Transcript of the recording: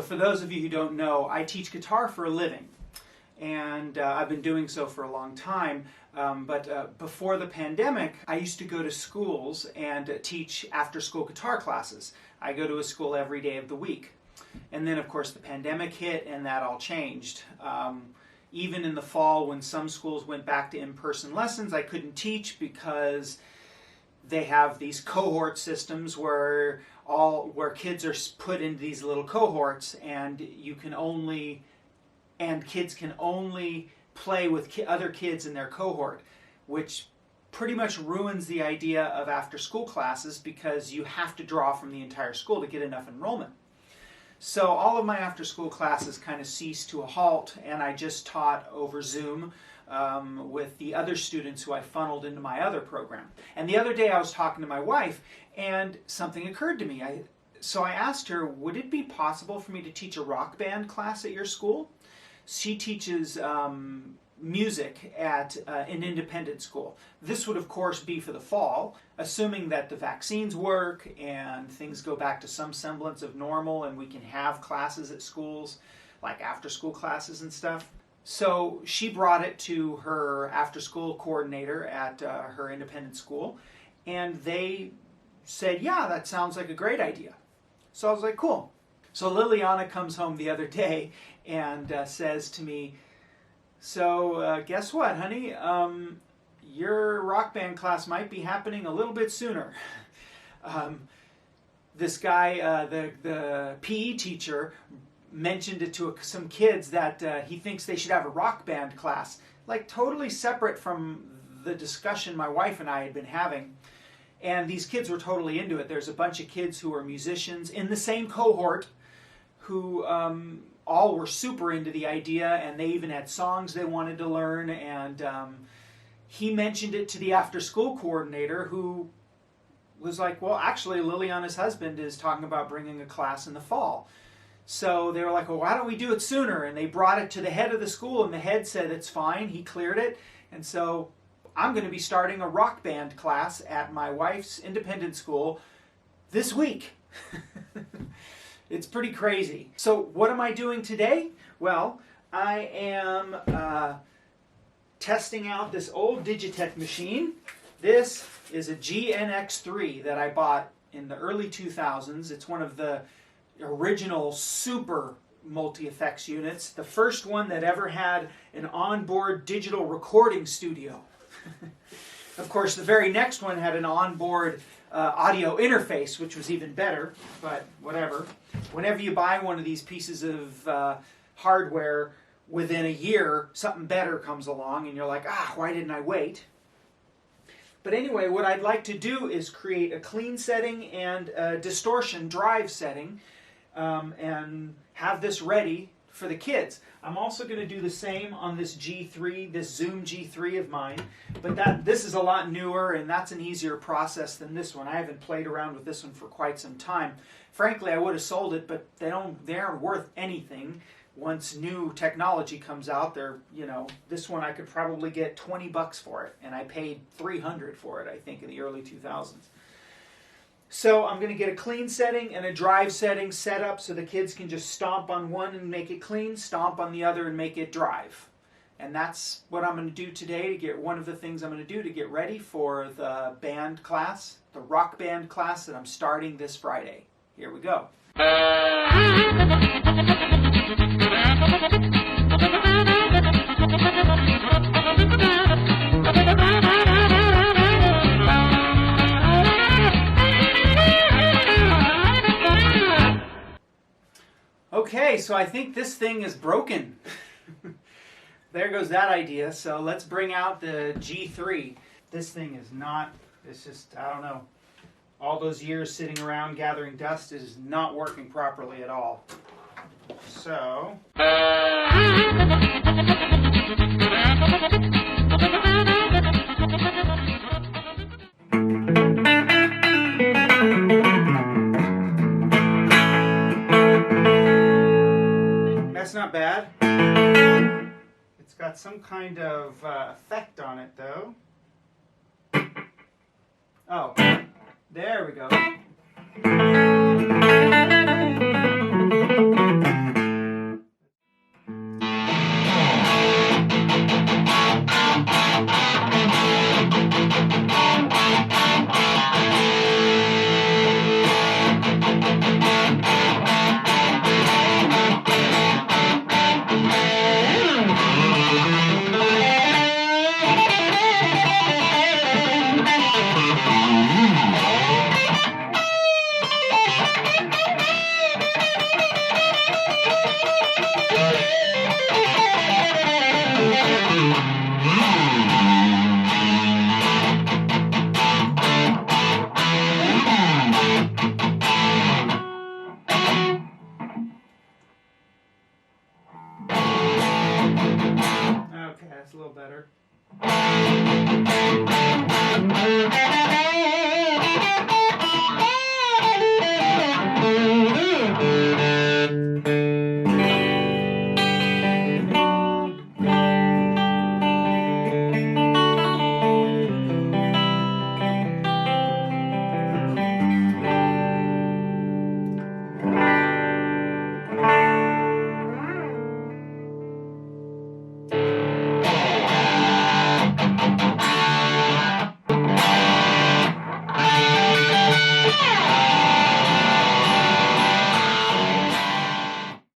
for those of you who don't know, I teach guitar for a living, and I've been doing so for a long time. But before the pandemic, I used to go to schools and teach after-school guitar classes. I go to a school every day of the week. And then, of course, the pandemic hit, and that all changed. Even in the fall, when some schools went back to in-person lessons, I couldn't teach because they have these cohort systems where kids are put into these little cohorts, and kids can only play with other kids in their cohort, which pretty much ruins the idea of after-school classes because you have to draw from the entire school to get enough enrollment. So all of my after-school classes kind of ceased to a halt, and I just taught over Zoom with the other students who I funneled into my other program. And the other day I was talking to my wife, and something occurred to me. So I asked her, would it be possible for me to teach a rock band class at your school? She teaches music at an independent school. This would, of course, be for the fall, assuming that the vaccines work and things go back to some semblance of normal and we can have classes at schools, like after-school classes and stuff. So she brought it to her after-school coordinator at her independent school, and they said, yeah, that sounds like a great idea. So I was like, cool. So Lilianna comes home the other day and says to me, so guess what, honey? Your rock band class might be happening a little bit sooner. This guy, the PE teacher, mentioned it to some kids that he thinks they should have a rock band class, like totally separate from the discussion my wife and I had been having. And these kids were totally into it. There's a bunch of kids who are musicians in the same cohort who all were super into the idea, and they even had songs they wanted to learn. And he mentioned it to the after-school coordinator, who was like, well, actually, Liliana's husband is talking about bringing a class in the fall. So they were like, well, why don't we do it sooner? And they brought it to the head of the school, and the head said it's fine. He cleared it. And so I'm going to be starting a rock band class at my wife's independent school this week. It's pretty crazy. So what am I doing today? Well, I am testing out this old Digitech machine. This is a GNX3 that I bought in the early 2000s. It's one of the original super multi-effects units. The first one that ever had an onboard digital recording studio. Of course, the very next one had an onboard audio interface, which was even better, but whatever. Whenever you buy one of these pieces of hardware, within a year, something better comes along, and you're like, why didn't I wait? But anyway, what I'd like to do is create a clean setting and a distortion drive setting, and have this ready for the kids. I'm also going to do the same on this G3, this Zoom G3 of mine, but this is a lot newer, and that's an easier process than this one. I haven't played around with this one for quite some time. Frankly, I would have sold it, but they aren't worth anything. Once new technology comes out, this one I could probably get $20 for it, and I paid $300 for it, I think, in the early 2000s. So I'm going to get a clean setting and a drive setting set up so the kids can just stomp on one and make it clean, stomp on the other and make it drive. And that's what I'm going to do today, one of the things I'm going to do to get ready for the band class, the rock band class that I'm starting this Friday. Here we go. Okay, so I think this thing is broken. There goes that idea. So let's bring out the G3. This thing is not, it's just, I don't know. All those years sitting around gathering dust is not working properly at all. So that's not bad. It's got some kind of effect on it, though. Oh, there we go. Okay, that's a little better.